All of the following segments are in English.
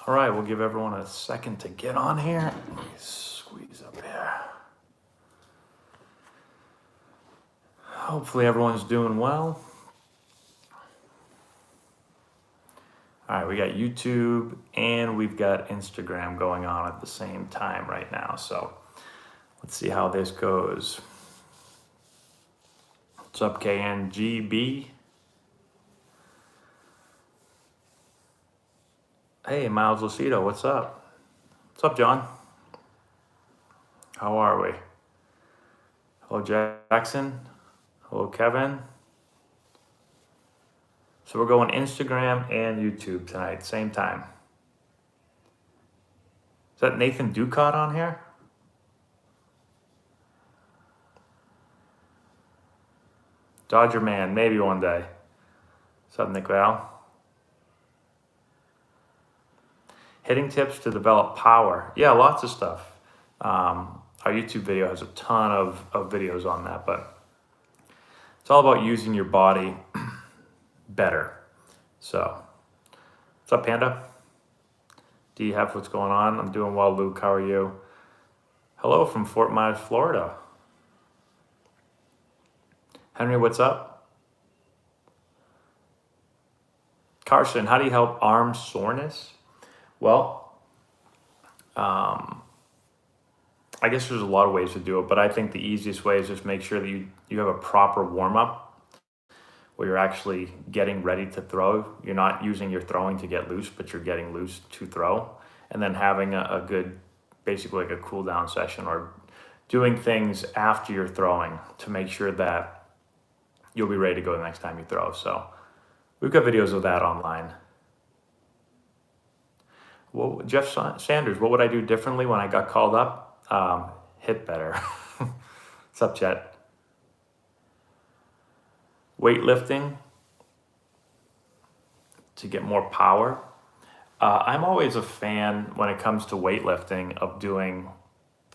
All right, we'll give everyone a second to get on here. Let me squeeze up here. Hopefully everyone's doing well. All right, we got YouTube and we've got Instagram going on at the same time right now. So let's see how this goes. What's up, KNGB? Hey, Miles Lucido, what's up? What's up, John? How are we? Hello, Jackson. Hello, Kevin. So we're going Instagram and YouTube tonight, same time. Is that Nathan Ducott on here? Dodger man, maybe one day. What's up, Nick Val? Hitting tips to develop power. Yeah, lots of stuff. Our YouTube video has a ton of videos on that, but it's all about using your body better. So, what's up, Panda? Do you have what's going on? I'm doing well, Luke. How are you? Hello from Fort Myers, Florida. Henry, what's up? Carson, how do you help arm soreness? Well, I guess there's a lot of ways to do it, but I think the easiest way is just make sure that you have a proper warm-up where you're actually getting ready to throw. You're not using your throwing to get loose, but you're getting loose to throw. And then having a good, basically like a cool down session, or doing things after you're throwing to make sure that you'll be ready to go the next time you throw. So we've got videos of that online. Well, Jeff Sanders, what would I do differently when I got called up? Hit better. What's up, Chet? Weightlifting to get more power. I'm always a fan when it comes to weightlifting of doing,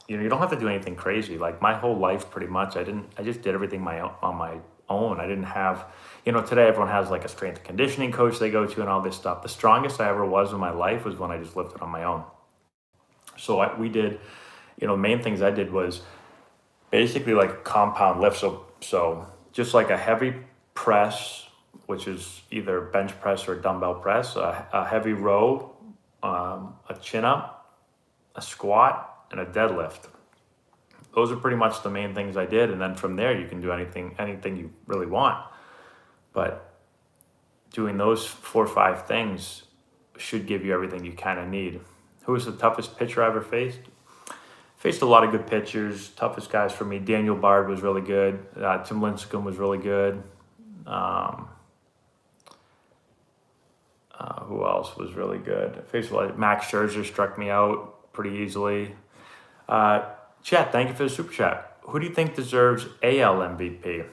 you don't have to do anything crazy. Like my whole life, pretty much, I just did everything on my own. I didn't have, today everyone has like a strength and conditioning coach they go to and all this stuff. The strongest I ever was in my life was when I just lifted on my own. So we did, the main things I did was basically like a compound lift. So just like a heavy press, which is either bench press or dumbbell press, a heavy row, a chin up, a squat, and a deadlift. Those are pretty much the main things I did. And then from there, you can do anything you really want. But doing those 4 or 5 things should give you everything you kind of need. Who was the toughest pitcher I ever faced? Faced a lot of good pitchers. Toughest guys for me, Daniel Bard was really good. Tim Lincecum was really good. Who else was really good? Faced a lot. Max Scherzer struck me out pretty easily. Chat, thank you for the super chat. Who do you think deserves AL MVP?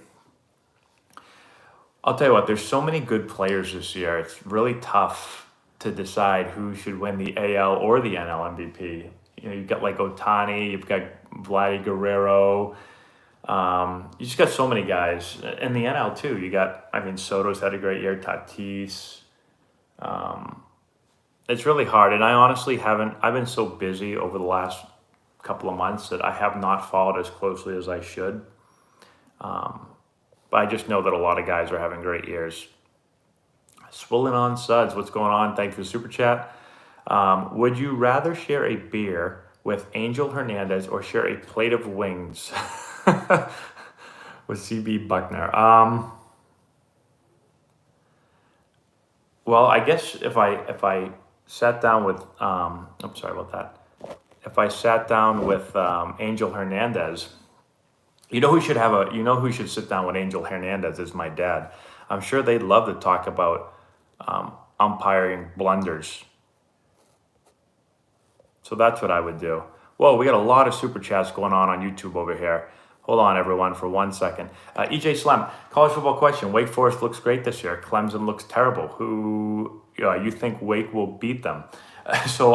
I'll tell you what, there's so many good players this year. It's really tough to decide who should win the AL or the NL MVP. You've got like Ohtani, you've got Vladdy Guerrero. You just got so many guys. In the NL too, you got, Soto's had a great year, Tatis. It's really hard. And I honestly I've been so busy over the last couple of months that I have not followed as closely as I should. But I just know that a lot of guys are having great years. Swollen on Suds, what's going on? Thank you for the super chat. Would you rather share a beer with Angel Hernandez or share a plate of wings with CB Buckner? Well, I guess if I sat down with I'm sorry about that. If I sat down with Angel Hernandez, who should sit down with Angel Hernandez is my dad. I'm sure they'd love to talk about umpiring blunders. So that's what I would do. Whoa, we got a lot of super chats going on YouTube over here. Hold on, everyone, for 1 second. EJ Slem, college football question. Wake Forest looks great this year. Clemson looks terrible. Who you think Wake will beat them? So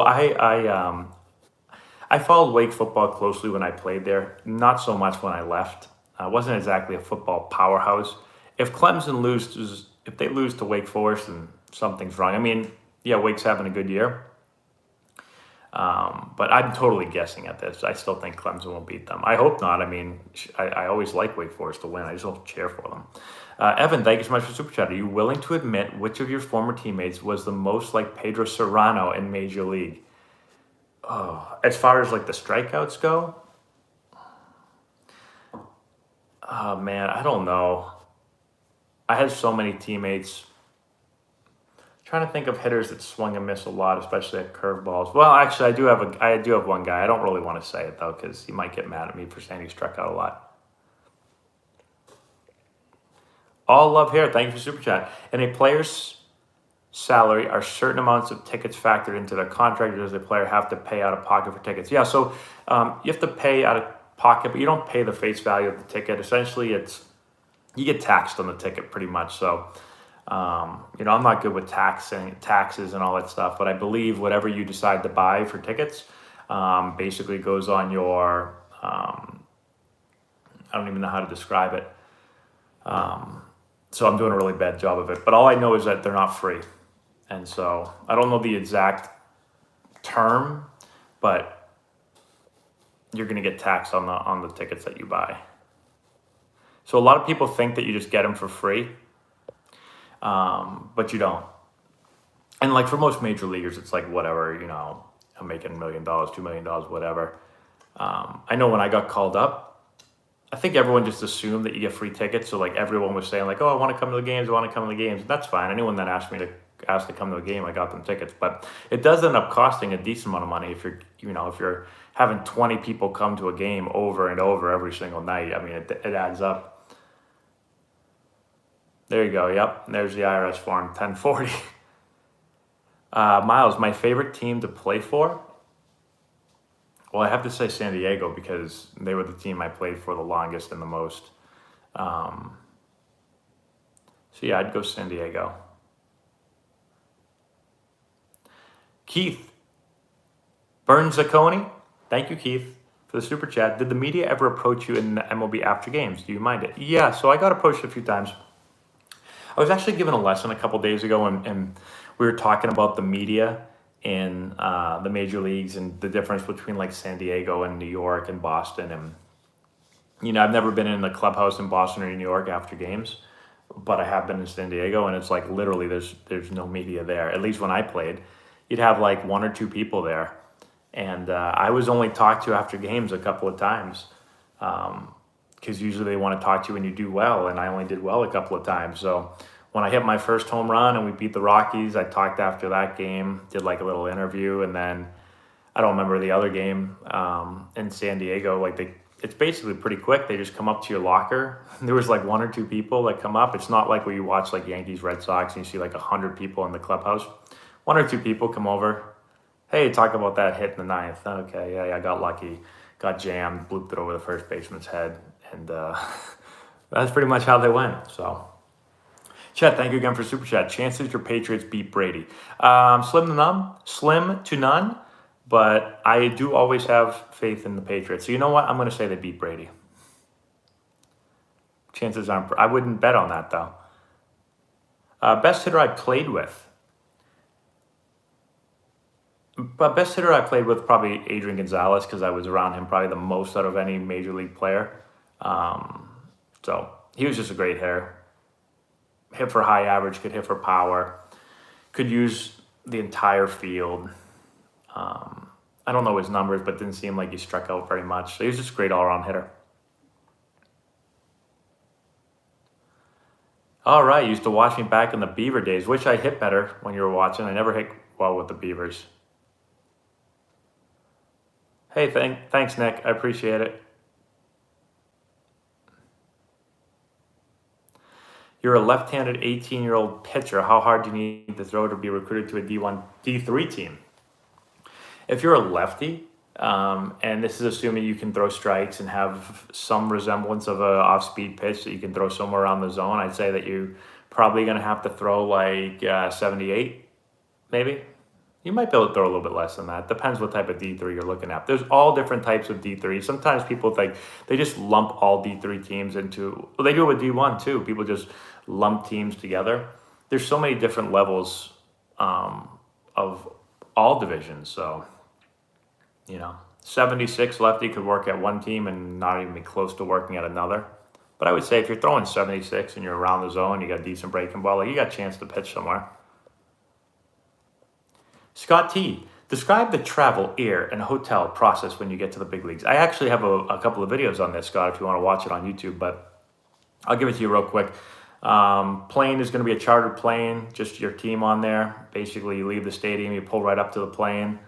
I followed Wake football closely when I played there. Not so much when I left. I wasn't exactly a football powerhouse. If Clemson loses to Wake Forest, then something's wrong. Wake's having a good year. But I'm totally guessing at this. I still think Clemson will beat them. I hope not. I mean, I always like Wake Forest to win. I just don't cheer for them. Evan, thank you so much for Super Chat. Are you willing to admit which of your former teammates was the most like Pedro Serrano in Major League? Oh, as far as like the strikeouts go? Oh, man, I don't know. I had so many teammates. Trying to think of hitters that swung and missed a lot, especially at curveballs. Well, actually, I do have one guy. I don't really want to say it though, because he might get mad at me for saying he struck out a lot. All love here. Thank you for Super Chat. In a player's salary, are certain amounts of tickets factored into their contract, or does the player have to pay out of pocket for tickets? Yeah, so you have to pay out of pocket, but you don't pay the face value of the ticket. Essentially, you get taxed on the ticket pretty much. So, I'm not good with taxes and all that stuff, but I believe whatever you decide to buy for tickets basically goes on your, I don't even know how to describe it. So I'm doing a really bad job of it. But all I know is that they're not free. And so I don't know the exact term, but you're going to get taxed on the tickets that you buy. So a lot of people think that you just get them for free, but you don't. And like for most major leaguers, it's like whatever, I'm making $1 million, $2 million, whatever. I know when I got called up, I think everyone just assumed that you get free tickets. So like everyone was saying like, oh, I want to come to the games. And that's fine. Anyone that asked to come to a game, I got them tickets. But it does end up costing a decent amount of money if you're having 20 people come to a game over and over every single night. I mean, it adds up. There you go. Yep. There's the IRS form, 1040. Miles, my favorite team to play for? Well, I have to say San Diego because they were the team I played for the longest and the most. So yeah, I'd go San Diego. Keith Burn-Zacconi, thank you, Keith, for the super chat. Did the media ever approach you in the MLB after games? Do you mind it? Yeah, so I got approached a few times. I was actually given a lesson a couple days ago, and we were talking about the media in the major leagues and the difference between like San Diego and New York and Boston. And, I've never been in the clubhouse in Boston or New York after games, but I have been in San Diego, and it's like literally there's no media there. At least when I played, you'd have like one or two people there. And I was only talked to after games a couple of times because usually they want to talk to you when you do well, and I only did well a couple of times. So when I hit my first home run and we beat the Rockies, I talked after that game, did like a little interview, and then I don't remember the other game in San Diego. It's basically pretty quick. They just come up to your locker. There was like one or two people that come up. It's not like where you watch like Yankees, Red Sox, and you see like 100 people in the clubhouse. One or two people come over. Hey, talk about that hit in the ninth. Okay, yeah, I got lucky, got jammed, blooped it over the first baseman's head, and that's pretty much how they went. So. Chet, thank you again for Super Chat. Chances your Patriots beat Brady? Slim to none, but I do always have faith in the Patriots. So you know what? I'm going to say they beat Brady. Chances aren't. I wouldn't bet on that, though. Best hitter I played with? But best hitter I played with, probably Adrian Gonzalez, because I was around him probably the most out of any major league player. So he was just a great hitter. Hit for high average, could hit for power, could use the entire field. I don't know his numbers, but didn't seem like he struck out very much. So he was just a great all-around hitter. All right, you used to watch me back in the Beaver days. Wish I hit better when you were watching. I never hit well with the Beavers. Hey, thanks, Nick. I appreciate it. You're a left-handed 18-year-old pitcher. How hard do you need to throw to be recruited to a D1, D3 team? If you're a lefty, and this is assuming you can throw strikes and have some resemblance of an off-speed pitch that you can throw somewhere around the zone, I'd say that you're probably going to have to throw like 78, maybe. You might be able to throw a little bit less than that. Depends what type of D3 you're looking at. There's all different types of D3. Sometimes people think they just lump all D3 teams into, well, they do it with D1 too. People just lump teams together. There's so many different levels of all divisions. So You know, 76 lefty could work at one team and not even be close to working at another. But I would say if you're throwing 76 and you're around the zone, you got a decent breaking ball, like you got a chance to pitch somewhere. Scott T, describe the travel, air, and hotel process when you get to the big leagues. I actually have a couple of videos on this, Scott, if you want to watch it on YouTube, but I'll give it to you real quick. Plane is going to be a chartered plane, just your team on there. Basically, you leave the stadium, you pull right up to the plane.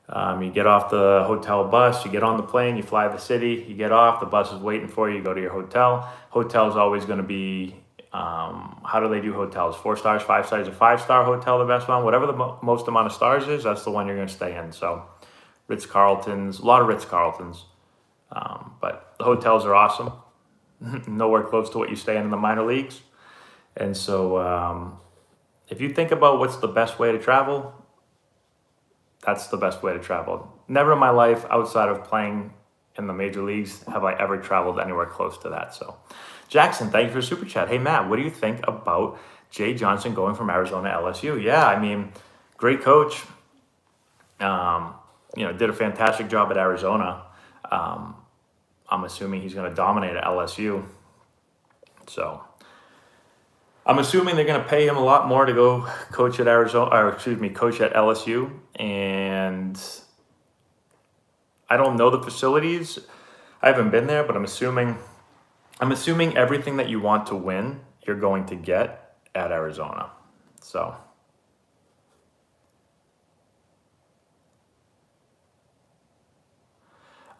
You get off the hotel bus, you get on the plane, you fly the city, you get off, the bus is waiting for you, you go to your hotel. Hotel is always going to be, how do they do hotels? 4 stars, 5 stars, a 5-star hotel, the best one, whatever the most amount of stars is, that's the one you're going to stay in. So Ritz-Carltons, a lot of Ritz-Carltons, but the hotels are awesome. Nowhere close to what you stay in the minor leagues. And so if you think about what's the best way to travel, that's the best way to travel. Never in my life outside of playing in the major leagues have I ever traveled anywhere close to that. So Jackson, thank you for the super chat. Hey Matt, what do you think about Jay Johnson going from Arizona to LSU? Yeah, I mean, great coach. Did a fantastic job at Arizona. I'm assuming he's going to dominate at LSU. So I'm assuming they're going to pay him a lot more to go coach at coach at LSU. And I don't know the facilities. I haven't been there, but I'm assuming everything that you want to win, you're going to get at Arizona. So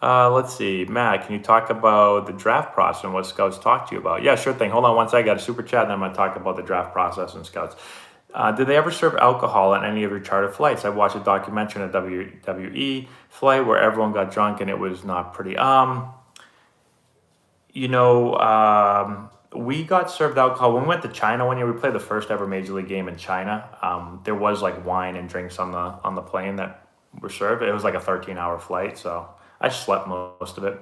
let's see. Matt, can you talk about the draft process and what scouts talk to you about? Yeah, sure thing. Hold on one second. I got a super chat, and then I'm going to talk about the draft process and scouts. Did they ever serve alcohol on any of your charter flights? I watched a documentary on a WWE flight where everyone got drunk and it was not pretty. We got served alcohol when we went to China one year. We played the first ever major league game in China. There was like wine and drinks on the plane that were served. It was like a 13-hour flight, so I slept most of it.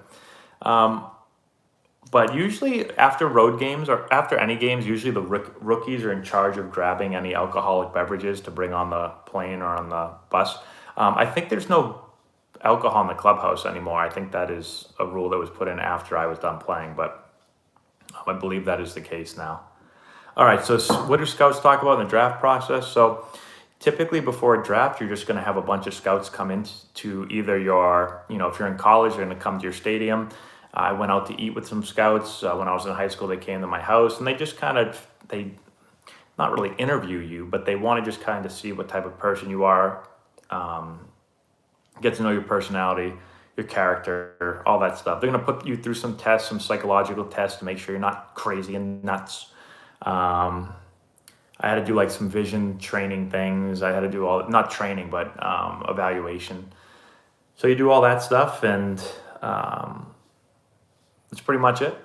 But usually after road games or after any games, usually the rookies are in charge of grabbing any alcoholic beverages to bring on the plane or on the bus. I think there's no alcohol in the clubhouse anymore. I think that is a rule that was put in after I was done playing, but I believe that is the case now. All right, so what do scouts talk about in the draft process? So typically before a draft, you're just going to have a bunch of scouts come into either if you're in college, they're going to come to your stadium. I went out to eat with some scouts. When I was in high school, they came to my house, and they just they not really interview you, but they want to just kind of see what type of person you are, get to know your personality, your character, all that stuff. They're going to put you through some tests, some psychological tests to make sure you're not crazy and nuts. I had to do like some vision training things. I had to do not training, but evaluation. So you do all that stuff, and that's pretty much it.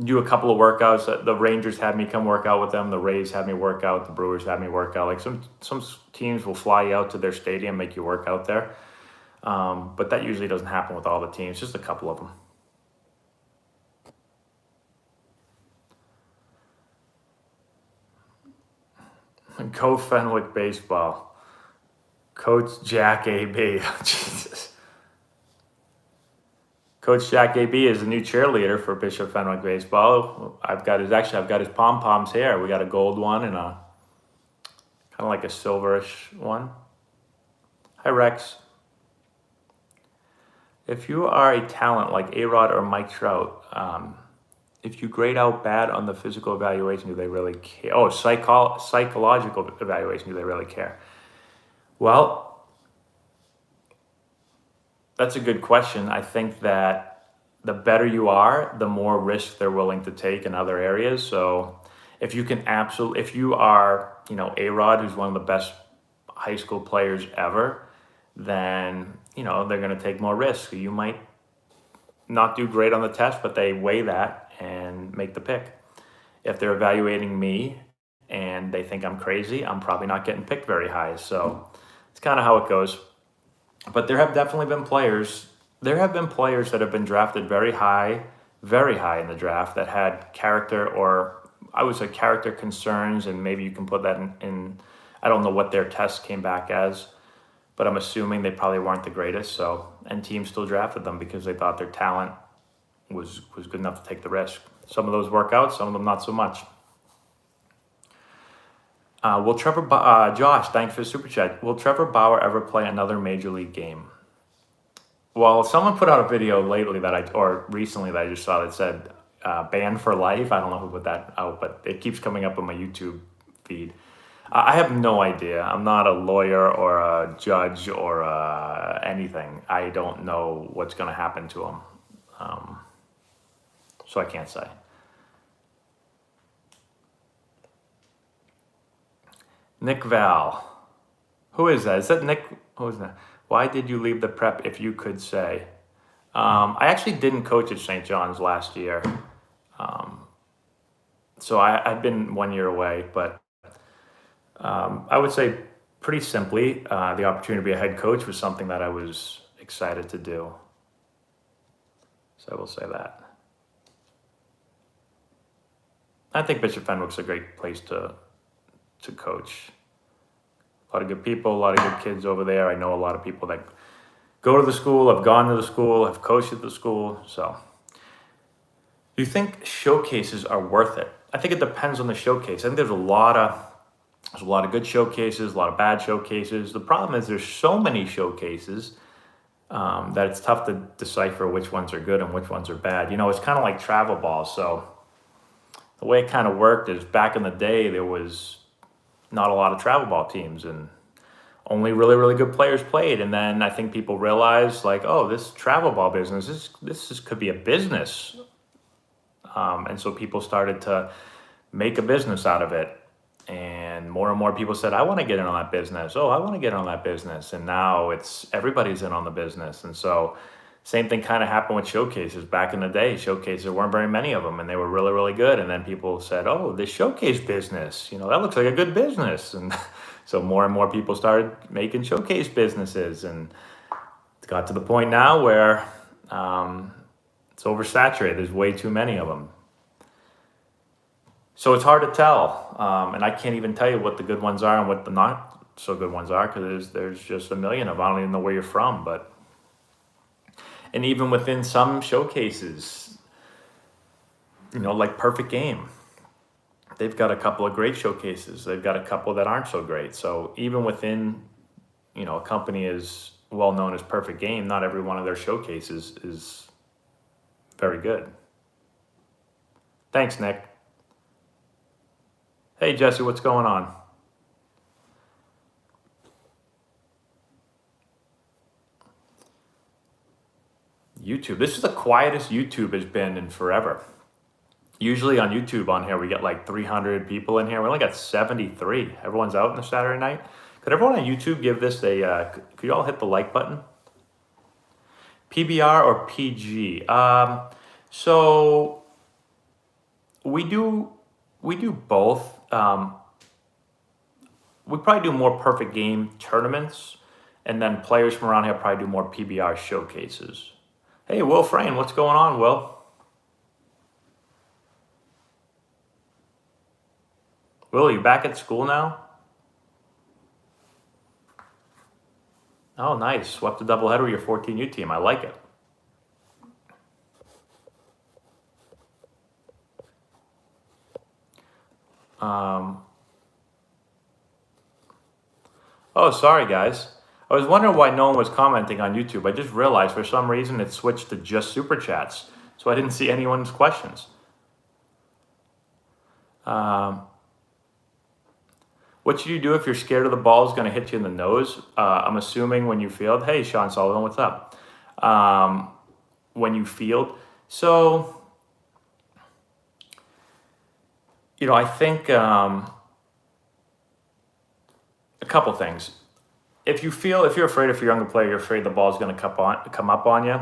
Do a couple of workouts. The Rangers had me come work out with them. The Rays had me work out. The Brewers had me work out. Like some teams will fly you out to their stadium, make you work out there. But that usually doesn't happen with all the teams, just a couple of them. Go Fenwick baseball. Coach Jack A.B. Jesus. Coach Jack A.B. is the new cheerleader for Bishop Fenwick baseball. I've got his pom-poms here. We got a gold one and a kind of like a silverish one. Hi, Rex. If you are a talent like A-Rod or Mike Trout, if you grade out bad on the physical evaluation, do they really care? Oh, psychological evaluation, do they really care? Well, that's a good question. I think that the better you are, the more risk they're willing to take in other areas. So if you are, A-Rod, who's one of the best high school players ever, then, they're going to take more risks. You might not do great on the test, but they weigh that and make the pick. If they're evaluating me and they think I'm crazy, I'm probably not getting picked very high. So it's kind of how it goes. But there have definitely been players. There have been players that have been drafted very high in the draft that had character, or I would say character concerns, and maybe you can put that in I don't know what their test came back as, but I'm assuming they probably weren't the greatest. So, and teams still drafted them because they thought their talent was good enough to take the risk. Some of those work out, some of them not so much. Josh, thanks for the super chat. Will Trevor Bauer ever play another major league game? Well, someone put out a video recently that I just saw that said banned for life. I don't know who put that out, but it keeps coming up on my YouTube feed. I have no idea. I'm not a lawyer or a judge or anything. I don't know what's going to happen to him. So I can't say. Nick Val. Who is that? Is that Nick? Who is that? Why did you leave the prep, if you could say? I actually didn't coach at St. John's last year. So I've been 1 year away, but I would say pretty simply, the opportunity to be a head coach was something that I was excited to do. So I will say that. I think Bishop Fenwick's a great place to coach. A lot of good people, a lot of good kids over there. I know a lot of people that go to the school, have gone to the school, have coached at the school. So, do you think showcases are worth it? I think it depends on the showcase. I think there's a lot of good showcases, a lot of bad showcases. The problem is there's so many showcases that it's tough to decipher which ones are good and which ones are bad. You know, it's kind of like travel balls. So the way it kind of worked is back in the day, there was not a lot of travel ball teams and only really, really good players played. And then I think people realized like, oh, this travel ball business, this could be a business. And so people started to make a business out of it. And more people said, I want to get in on that business. Oh, I want to get in on that business. And now everybody's in on the business. And so same thing kind of happened with showcases. Back in the day, showcases, there weren't very many of them and they were really, really good. And then people said, oh, this showcase business, that looks like a good business. And so more and more people started making showcase businesses. And it got to the point now where it's oversaturated. There's way too many of them. So it's hard to tell. And I can't even tell you what the good ones are and what the not so good ones are because there's just a million of them. I don't even know where you're from, and even within some showcases, like Perfect Game, they've got a couple of great showcases. They've got a couple that aren't so great. So even within, a company as well known as Perfect Game, not every one of their showcases is very good. Thanks, Nick. Hey, Jesse, what's going on? YouTube. This is the quietest YouTube has been in forever. Usually on YouTube on here, we get like 300 people in here. We only got 73. Everyone's out on a Saturday night. Could everyone on YouTube give this could you all hit the like button? PBR or PG? So we do both. We probably do more Perfect Game tournaments, and then players from around here probably do more PBR showcases. Hey, Will Frayne, what's going on, Will? Will, are you back at school now? Oh, nice. Swept the doubleheader with your 14U team. I like it. Oh, sorry, guys. I was wondering why no one was commenting on YouTube. I just realized for some reason it switched to just super chats, so I didn't see anyone's questions. What should you do if you're scared of the ball is going to hit you in the nose? I'm assuming when you field. Hey, Sean Sullivan, what's up? When you field. So, I think a couple things. If you're afraid, if you're a younger player, you're afraid the ball's going to come up on you.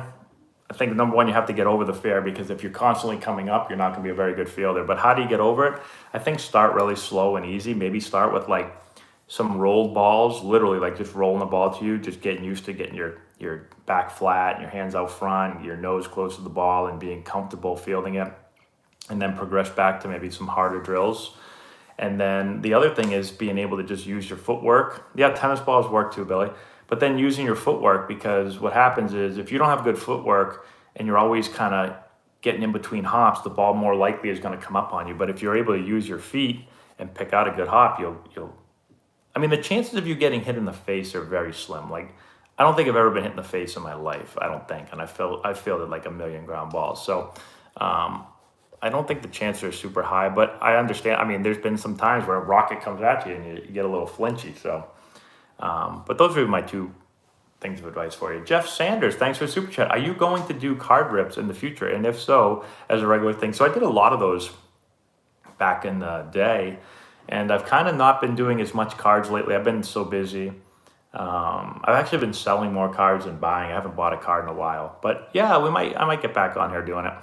I think number one, you have to get over the fear, because if you're constantly coming up, you're not going to be a very good fielder. But how do you get over it? I think start really slow and easy. Maybe start with like some rolled balls, literally like just rolling the ball to you, just getting used to getting your back flat and your hands out front, your nose close to the ball, and being comfortable fielding it. And then progress back to maybe some harder drills. And then the other thing is being able to just use your footwork. Yeah, tennis balls work too, Billy. but then using your footwork, because what happens is if you don't have good footwork and you're always kind of getting in between hops, the ball more likely is going to come up on you. But if you're able to use your feet and pick out a good hop, I mean, the chances of you getting hit in the face are very slim. Like, I don't think I've ever been hit in the face in my life. I don't think, and I fielded like a million ground balls. So, I don't think the chances are super high. But I understand. I mean, there's been some times where a rocket comes at you and you get a little flinchy. So, but those are my two things of advice for you. Jeff Sanders, thanks for the super chat. Are you going to do card rips in the future? And if so, as a regular thing? So I did a lot of those back in the day. And I've kind of not been doing as much cards lately. I've been so busy. I've actually been selling more cards than buying. I haven't bought a card in a while. But yeah, I might get back on here doing it.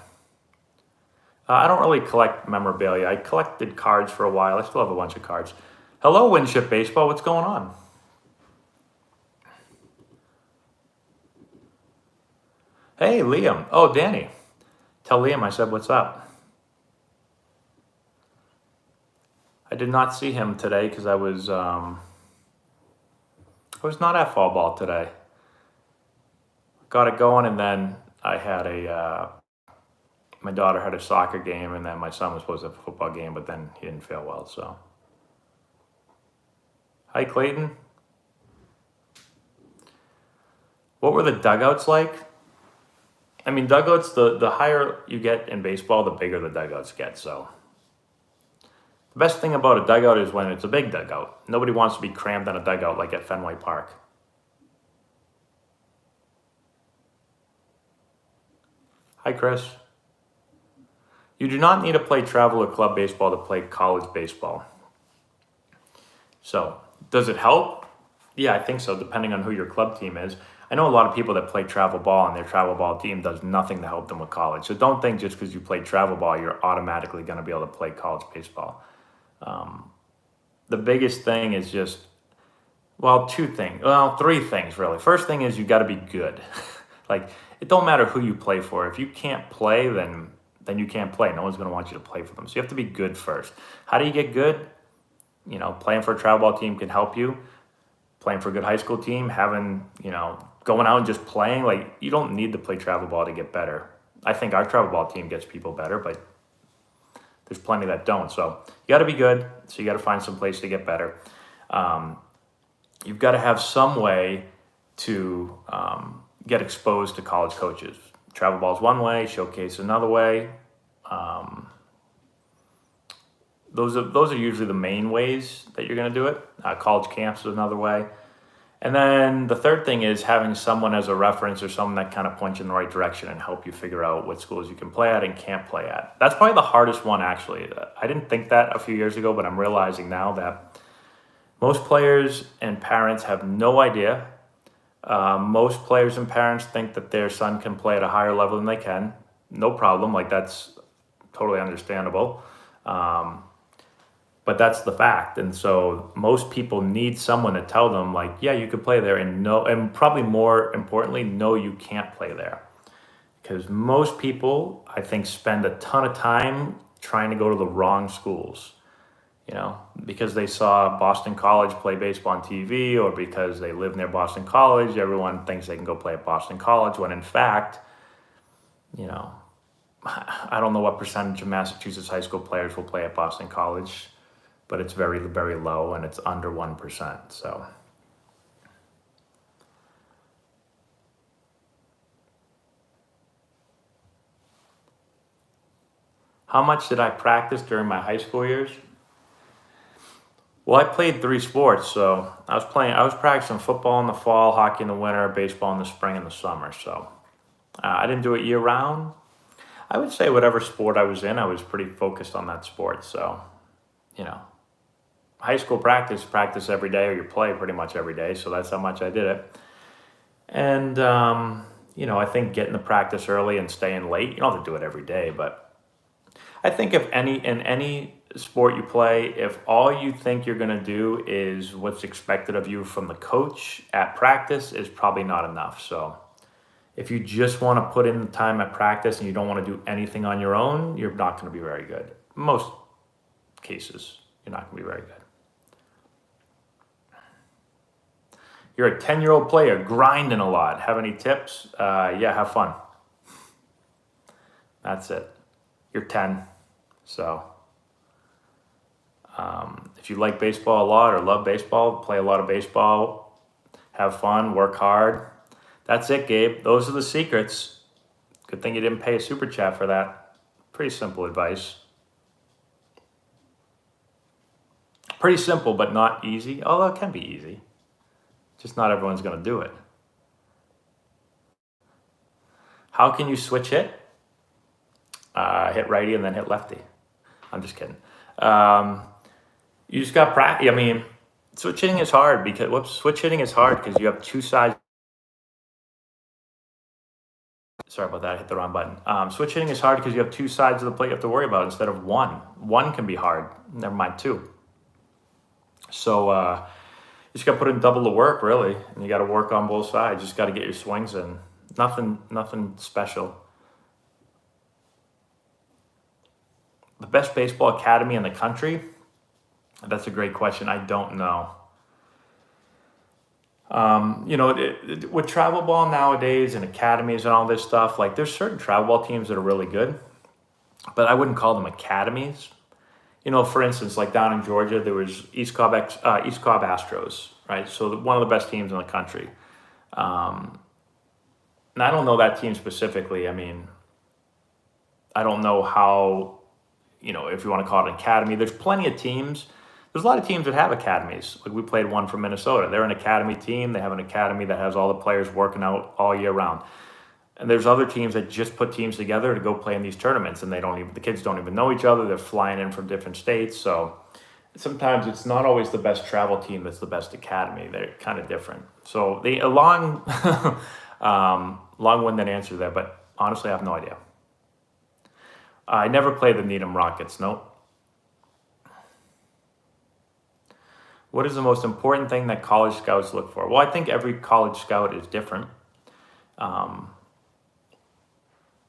I don't really collect memorabilia. I collected cards for a while. I still have a bunch of cards. Hello, Winship Baseball. What's going on? Hey, Liam. Oh, Danny. Tell Liam I said what's up. I did not see him today because I was not at fall ball today. Got it going, and then I had my daughter had a soccer game, and then my son was supposed to have a football game, but then he didn't feel well. So, hi, Clayton. What were the dugouts like? I mean, dugouts, the higher you get in baseball, the bigger the dugouts get. So, the best thing about a dugout is when it's a big dugout. Nobody wants to be crammed in a dugout like at Fenway Park. Hi, Chris. You do not need to play travel or club baseball to play college baseball. So, does it help? Yeah, I think so, depending on who your club team is. I know a lot of people that play travel ball and their travel ball team does nothing to help them with college. So don't think just because you play travel ball, you're automatically going to be able to play college baseball. The biggest thing is just, three things really. First thing is you got to be good. Like, it don't matter who you play for. If you can't play, then you can't play. No one's going to want you to play for them. So you have to be good first. How do you get good? Playing for a travel ball team can help you. Playing for a good high school team, going out and just playing, like, you don't need to play travel ball to get better. I think our travel ball team gets people better, but there's plenty that don't. So you got to be good. So you got to find some place to get better. You've got to have some way to get exposed to college coaches. Travel ball is one way, showcase another way. Those are usually the main ways that you're going to do it. College camps is another way. And then the third thing is having someone as a reference or someone that kind of points you in the right direction and help you figure out what schools you can play at and can't play at. That's probably the hardest one, actually. I didn't think that a few years ago, but I'm realizing now that most players and parents have no idea. Most players and parents think that their son can play at a higher level than they can. No problem. Like, that's totally understandable. But that's the fact. And so most people need someone to tell them, like, yeah, you could play there, and probably more importantly, no, you can't play there. Because most people, I think, spend a ton of time trying to go to the wrong schools, because they saw Boston College play baseball on TV, or because they live near Boston College, everyone thinks they can go play at Boston College, when in fact, I don't know what percentage of Massachusetts high school players will play at Boston College, but it's very, very low, and it's under 1%. So, how much did I practice during my high school years? Well, I played 3 sports, so I was practicing football in the fall, hockey in the winter, baseball in the spring and the summer. So I didn't do it year round. I would say whatever sport I was in, I was pretty focused on that sport. So, high school practice every day, or you play pretty much every day. So that's how much I did it. And, I think getting to practice early and staying late, you don't have to do it every day, but I think in any sport you play, if all you think you're going to do is what's expected of you from the coach at practice, is probably not enough. So if you just want to put in the time at practice and you don't want to do anything on your own, you're not going to be very good. Most cases, you're not going to be very good. You're a 10-year-old player grinding a lot. Have any tips? Yeah, have fun. That's it. You're 10. So if you like baseball a lot or love baseball, play a lot of baseball, have fun, work hard. That's it, Gabe. Those are the secrets. Good thing you didn't pay a super chat for that. Pretty simple advice. Pretty simple, but not easy. Although it can be easy. Just not everyone's going to do it. How can you switch hit? Hit righty and then hit lefty. I'm just kidding. You just got practice. I mean, switch hitting is hard because you have two sides. Sorry about that. I hit the wrong button. Switch hitting is hard because you have two sides of the plate you have to worry about instead of one. One can be hard. Never mind two. So you just got to put in double the work, really, and you got to work on both sides. Just got to get your swings in. Nothing special. The best baseball academy in the country? That's a great question. I don't know. With travel ball nowadays and academies and all this stuff, like there's certain travel ball teams that are really good, but I wouldn't call them academies. For instance, like down in Georgia, there was East Cobb Astros, right? So one of the best teams in the country. And I don't know that team specifically. I mean, I don't know how, if you want to call it an academy. There's plenty of teams. There's a lot of teams that have academies. Like we played one from Minnesota. They're an academy team. They have an academy that has all the players working out all year round. And there's other teams that just put teams together to go play in these tournaments, and the kids don't even know each other. They're flying in from different states. So sometimes it's not always the best travel team that's the best academy. They're kind of different. So a long-winded answer there, but honestly, I have no idea. I never played the Needham Rockets. Nope. What is the most important thing that college scouts look for? Well, I think every college scout is different.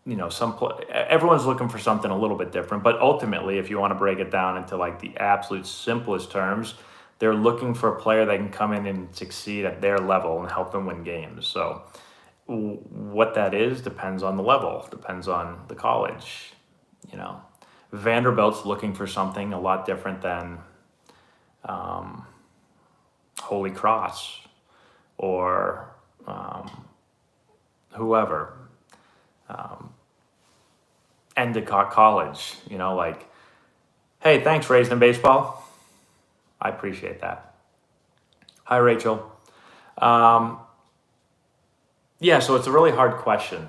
Everyone's looking for something a little bit different, but ultimately, if you want to break it down into like the absolute simplest terms, they're looking for a player that can come in and succeed at their level and help them win games. So what that is depends on the level, depends on the college. Vanderbilt's looking for something a lot different than Holy Cross or whoever. Endicott College, hey, thanks, Raised in Baseball. I appreciate that. Hi, Rachel. Yeah, so it's a really hard question.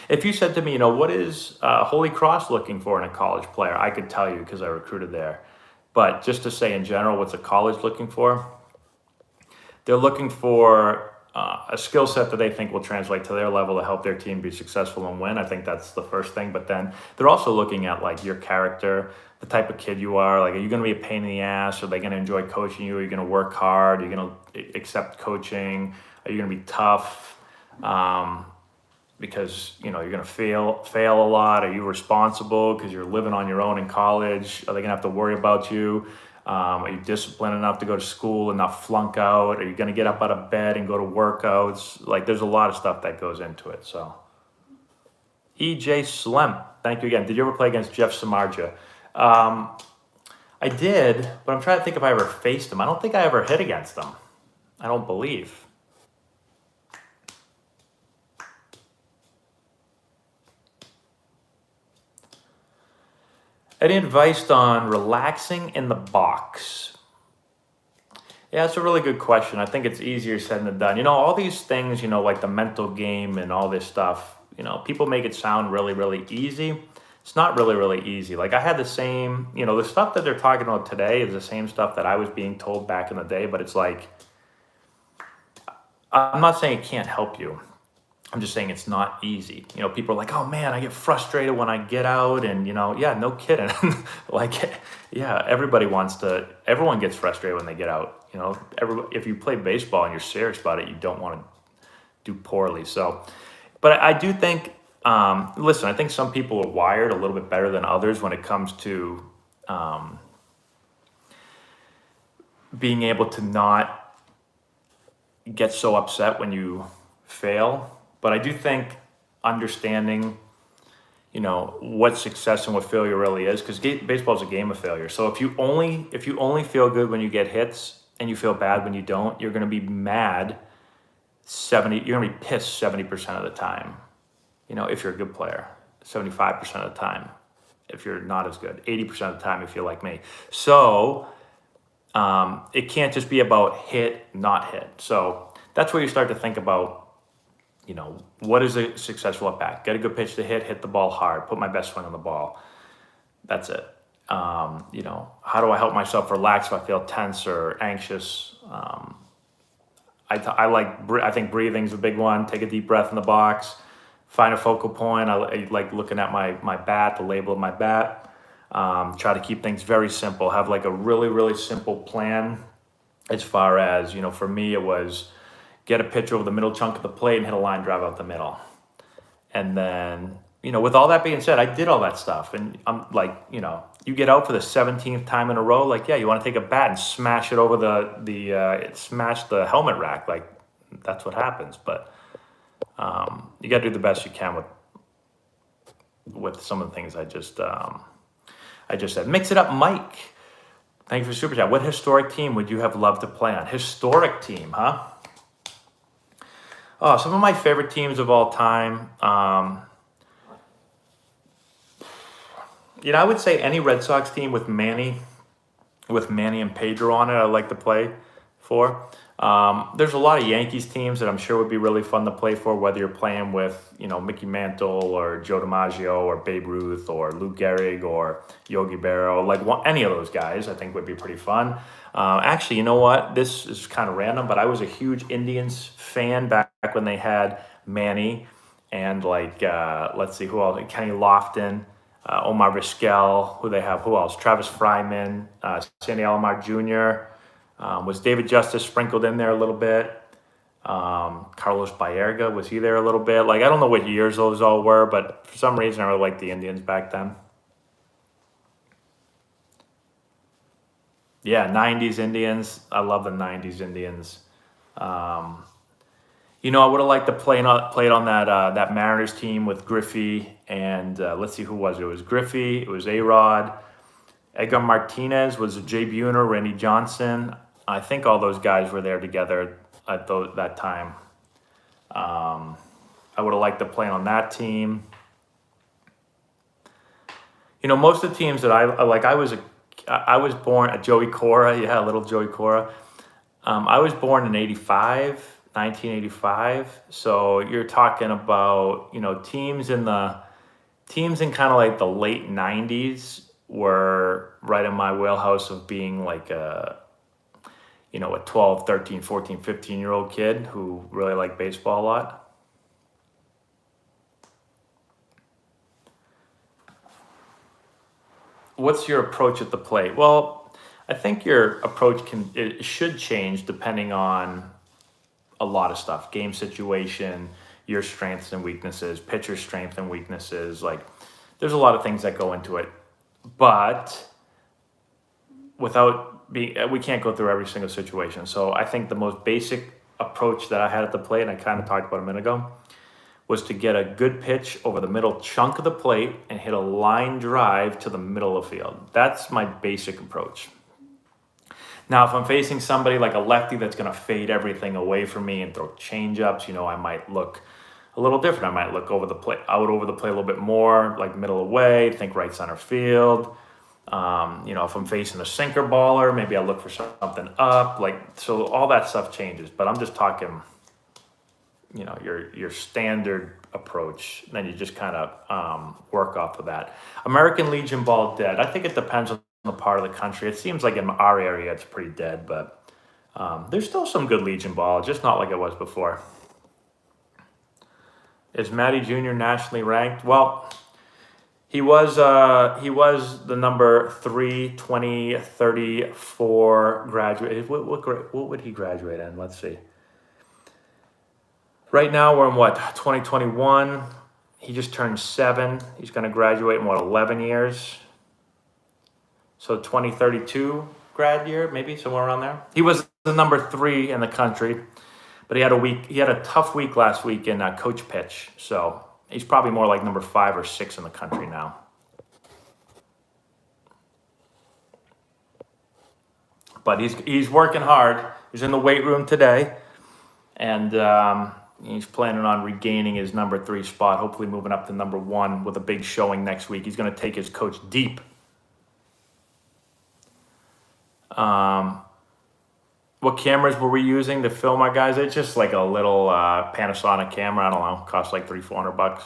If you said to me, what is Holy Cross looking for in a college player? I could tell you because I recruited there. But just to say in general, what's a college looking for? They're looking for a skill set that they think will translate to their level to help their team be successful and win. I think that's the first thing. But then they're also looking at like your character, the type of kid you are. Like, are you going to be a pain in the ass? Are they going to enjoy coaching you? Are you going to work hard? Are you going to accept coaching? Are you going to be tough? Because you're going to fail a lot. Are you responsible because you're living on your own in college? Are they going to have to worry about you? Are you disciplined enough to go to school and not flunk out? Are you going to get up out of bed and go to workouts? Like, there's a lot of stuff that goes into it. So, EJ Slem, thank you again. Did you ever play against Jeff Samardzija? I did, but I'm trying to think if I ever faced him. I don't think I ever hit against him. I don't believe. Any advice on relaxing in the box? Yeah, that's a really good question. I think it's easier said than done. All these things, like the mental game and all this stuff, people make it sound really, really easy. It's not really, really easy. Like I had the same, the stuff that they're talking about today is the same stuff that I was being told back in the day, but it's like, I'm not saying it can't help you. I'm just saying it's not easy. People are like, oh man, I get frustrated when I get out and, yeah, no kidding. Yeah, everyone gets frustrated when they get out. If you play baseball and you're serious about it, you don't want to do poorly. So, but I do think, listen, I think some people are wired a little bit better than others when it comes to being able to not get so upset when you fail. But I do think understanding, what success and what failure really is, because baseball is a game of failure. So if you only feel good when you get hits and you feel bad when you don't, you're going to be mad 70. You're going to be pissed 70% of the time. If you're a good player, 75% of the time. If you're not as good, 80% of the time if you're like me. So it can't just be about hit, not hit. So that's where you start to think about, what is a successful at bat? Get a good pitch to hit the ball hard, put my best swing on the ball. That's it. How do I help myself relax if I feel tense or anxious? I think breathing's a big one. Take a deep breath in the box. Find a focal point. I like looking at my bat, the label of my bat. Try to keep things very simple. Have like a really, really simple plan as far as, for me, it was get a pitch over the middle chunk of the plate and hit a line drive out the middle. And then, with all that being said, I did all that stuff. And I'm like, you get out for the 17th time in a row, like, yeah, you want to take a bat and smash it over smash the helmet rack. Like, that's what happens. But you got to do the best you can with some of the things I just said. Mix it up, Mike. Thank you for super chat. What historic team would you have loved to play on? Historic team, huh? Oh, some of my favorite teams of all time. I would say any Red Sox team with Manny and Pedro on it, I'd like to play for. There's a lot of Yankees teams that I'm sure would be really fun to play for, whether you're playing with, Mickey Mantle or Joe DiMaggio or Babe Ruth or Lou Gehrig or Yogi Berra, like any of those guys, I think would be pretty fun. Actually, you know what? This is kind of random, but I was a huge Indians fan back when they had Manny and let's see, who else? Kenny Lofton, Omar Vizquel, who else? Travis Fryman, Sandy Alomar Jr., was David Justice sprinkled in there a little bit? Carlos Baerga, was he there a little bit? Like, I don't know what years those all were, but for some reason I really liked the Indians back then. Yeah, 90s Indians. I love the 90s Indians. I would have liked to play it on that Mariners team with Griffey and let's see, who was it? It was Griffey, it was A-Rod, Edgar Martinez, was it Jay Buhner, Randy Johnson. I think all those guys were there together at that time. I would have liked to play on that team. Most of the teams that I like, I was born at Joey Cora. Yeah, little Joey Cora. I was born in 1985. So you're talking about, teams in kind of like the late 90s were right in my wheelhouse of being like a 12, 13, 14, 15-year-old kid who really liked baseball a lot. What's your approach at the plate? Well, I think your approach should change depending on a lot of stuff. Game situation, your strengths and weaknesses, pitcher strength and weaknesses. Like, there's a lot of things that go into it. But we can't go through every single situation. So I think the most basic approach that I had at the plate, and I kind of talked about a minute ago, was to get a good pitch over the middle chunk of the plate and hit a line drive to the middle of the field. That's my basic approach. Now, if I'm facing somebody like a lefty that's going to fade everything away from me and throw change-ups, I might look a little different. I might look over the plate a little bit more, like middle away, think right center field. If I'm facing a sinker baller, maybe I look for something up. So all that stuff changes. But I'm just talking, your standard approach. Then you just kind of work off of that. American Legion ball dead. I think it depends on the part of the country. It seems like in our area it's pretty dead, but there's still some good Legion ball, just not like it was before. Is Matty Jr. nationally ranked? Well, he was the number 3, 20, 34 graduate. What would he graduate in? Let's see. Right now we're in 2021. He just turned 7. He's going to graduate in 11 years. So 2032 grad year, maybe somewhere around there. He was the number 3 in the country. But he had a tough week last week in coach pitch. So he's probably more like number 5 or 6 in the country now. But he's working hard. He's in the weight room today, and he's planning on regaining his number 3 spot, hopefully moving up to number 1 with a big showing next week. He's going to take his coach deep. What cameras were we using to film our guys? It's just like a little Panasonic camera. I don't know, costs like $300-400.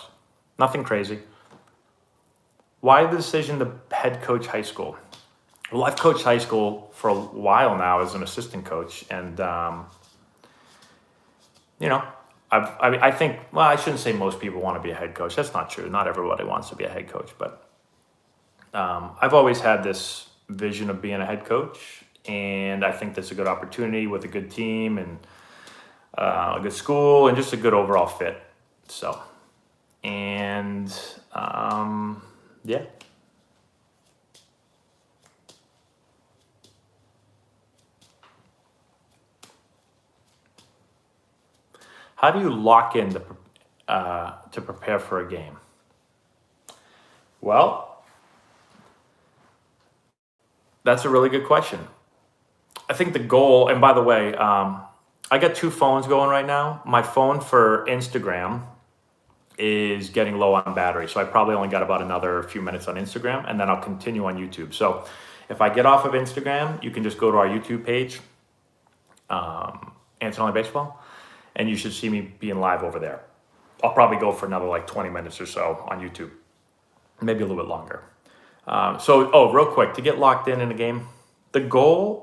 Nothing crazy. Why the decision to head coach high school? Well, I've coached high school for a while now as an assistant coach, and I think, well, I shouldn't say most people want to be a head coach. That's not true. Not everybody wants to be a head coach, but I've always had this vision of being a head coach, and I think that's a good opportunity with a good team and a good school and just a good overall fit. So, and yeah. How do you lock in to prepare for a game? Well, that's a really good question. I think the goal, and by the way, I got 2 phones going right now. My phone for Instagram is getting low on battery, so I probably only got about another few minutes on Instagram, and then I'll continue on YouTube. So if I get off of Instagram, you can just go to our YouTube page, Antonelli Baseball, and you should see me being live over there. I'll probably go for another like 20 minutes or so on YouTube, maybe a little bit longer. Real quick, to get locked in a game, the goal,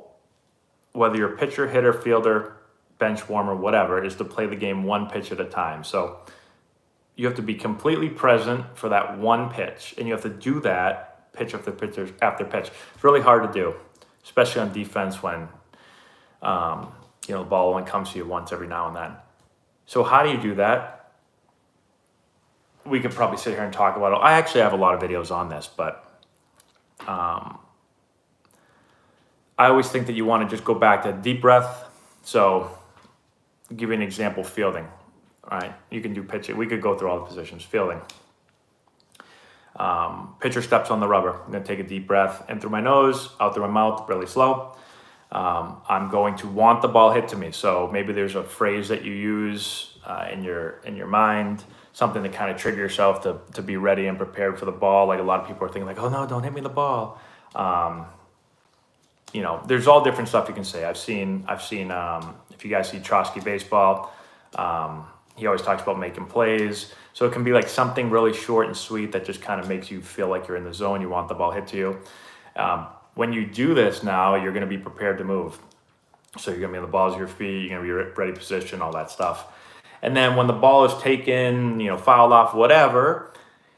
whether you're pitcher, hitter, fielder, bench warmer, whatever, is to play the game 1 pitch at a time. So you have to be completely present for that 1 pitch, and you have to do that pitch after pitch after pitch. It's really hard to do, especially on defense when the ball only comes to you once every now and then. So how do you do that? We could probably sit here and talk about it. I actually have a lot of videos on this, but I always think that you want to just go back to deep breath. So I'll give you an example, fielding. All right, you can do pitching. We could go through all the positions. Fielding. Pitcher steps on the rubber. I'm going to take a deep breath in through my nose, out through my mouth, really slow. I'm going to want the ball hit to me. So maybe there's a phrase that you use in your mind, something to kind of trigger yourself to be ready and prepared for the ball. Like a lot of people are thinking like, oh no, don't hit me the ball. There's all different stuff you can say. I've seen if you guys see Trotsky baseball, he always talks about making plays. So it can be like something really short and sweet that just kind of makes you feel like you're in the zone. You want the ball hit to you. When you do this now, you're going to be prepared to move. So you're going to be on the balls of your feet, you're going to be ready position, all that stuff. And then when the ball is taken, fouled off, whatever,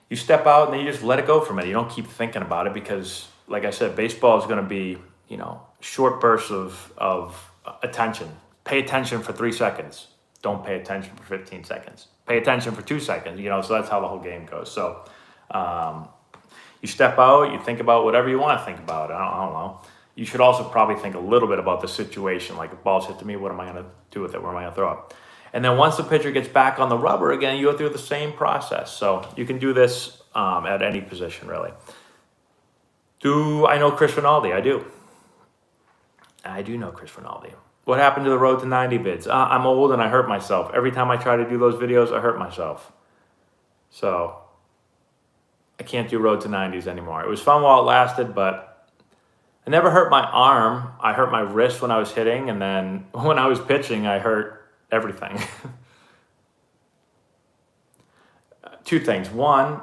you step out and then you just let it go for a minute. You don't keep thinking about it because, like I said, baseball is going to be, short bursts of attention. Pay attention for 3 seconds. Don't pay attention for 15 seconds. Pay attention for 2 seconds, so that's how the whole game goes. So, you step out, you think about whatever you want to think about. I don't know. You should also probably think a little bit about the situation. Like, if ball's hit to me, what am I going to do with it? Where am I going to throw it? And then once the pitcher gets back on the rubber again, you go through the same process. So you can do this at any position, really. Do I know Chris Rinaldi? I do. I do know Chris Rinaldi. What happened to the Road to 90 vids? I'm old and I hurt myself. Every time I try to do those videos, I hurt myself. So I can't do Road to 90s anymore. It was fun while it lasted, but I never hurt my arm. I hurt my wrist when I was hitting, and then when I was pitching, I hurt everything. 2 things. 1,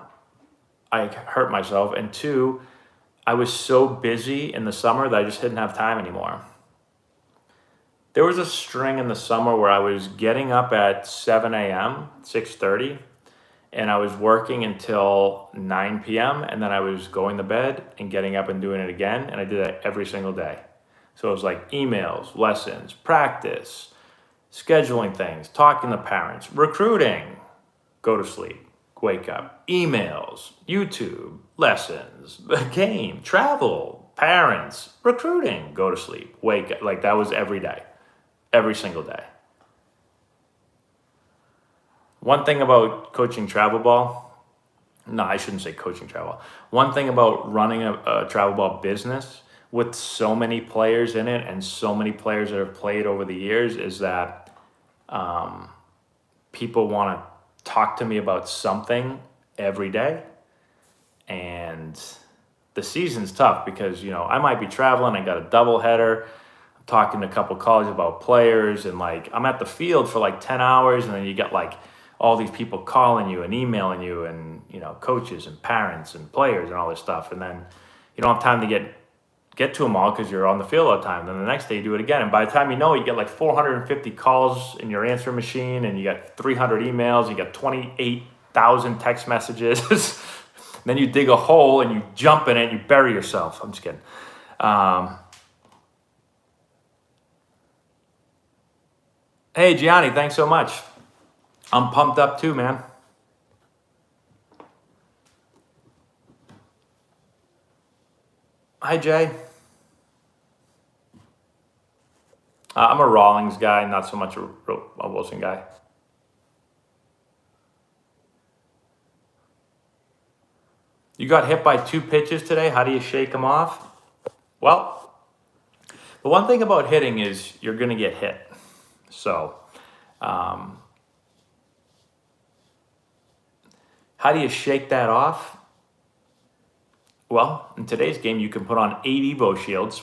I hurt myself, and 2, I was so busy in the summer that I just didn't have time anymore. There was a string in the summer where I was getting up at 7 a.m., 6:30, and I was working until 9 p.m., and then I was going to bed and getting up and doing it again, and I did that every single day. So it was like emails, lessons, practice, scheduling things, talking to parents, recruiting, go to sleep, wake up, emails, YouTube, lessons, game, travel, parents, recruiting, go to sleep, wake up. Like, that was every day, every single day. One thing about coaching travel ball, no, I shouldn't say coaching travel. One thing about running a travel ball business with so many players in it and so many players that have played over the years is that people want to talk to me about something every day. And the season's tough because, I might be traveling, I got a double header, I'm talking to a couple colleges about players, and like I'm at the field for like 10 hours, and then you get like all these people calling you and emailing you, and coaches and parents and players and all this stuff, and then you don't have time to get to them all because you're on the field all the time. Then the next day you do it again, and by the time you get like 450 calls in your answer machine, and you got 300 emails, you got 28,000 text messages. Then you dig a hole and you jump in it and you bury yourself. I'm just kidding. Hey, Gianni, thanks so much. I'm pumped up too, man. Hi, Jay. I'm a Rawlings guy, not so much a Wilson guy. You got hit by 2 pitches today. How do you shake them off? Well, the one thing about hitting is you're going to get hit. So, how do you shake that off? Well, in today's game, you can put on 8 Evo shields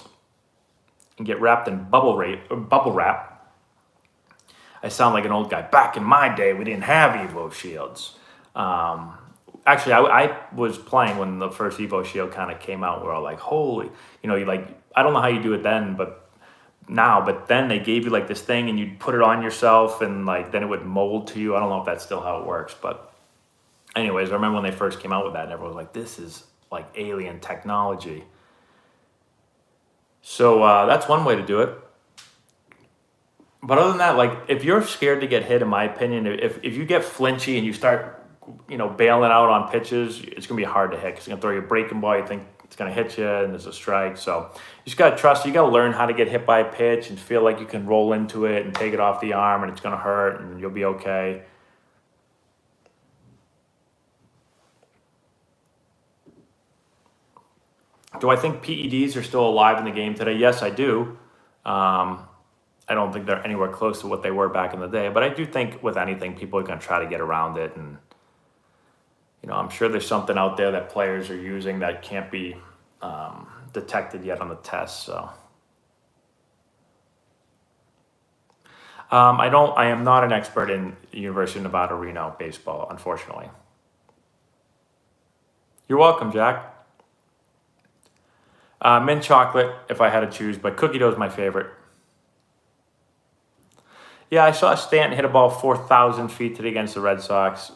and get wrapped in bubble wrap. I sound like an old guy. Back in my day, we didn't have Evo shields. Actually, I was playing when the first Evo shield kind of came out. We're all like, holy, you like, I don't know how you do it then, but then they gave you like this thing and you'd put it on yourself and like, then it would mold to you. I don't know if that's still how it works, but anyways, I remember when they first came out with that and everyone was like, this is like alien technology. So that's one way to do it. But other than that, like if you're scared to get hit, in my opinion, if you get flinchy and you start bailing out on pitches, it's going to be hard to hit because it's going to throw you a breaking ball. You think it's going to hit you and there's a strike. So you just got to trust. You got to learn how to get hit by a pitch and feel like you can roll into it and take it off the arm and it's going to hurt and you'll be okay. Do I think PEDs are still alive in the game today? Yes, I do. I don't think they're anywhere close to what they were back in the day. But I do think with anything, people are going to try to get around it. And I'm sure there's something out there that players are using that can't be detected yet on the test. So I am not an expert in University of Nevada, Reno baseball, unfortunately. You're welcome, Jack. Mint chocolate, if I had to choose, but cookie dough is my favorite. Yeah, I saw Stanton hit a ball 4,000 feet today against the Red Sox.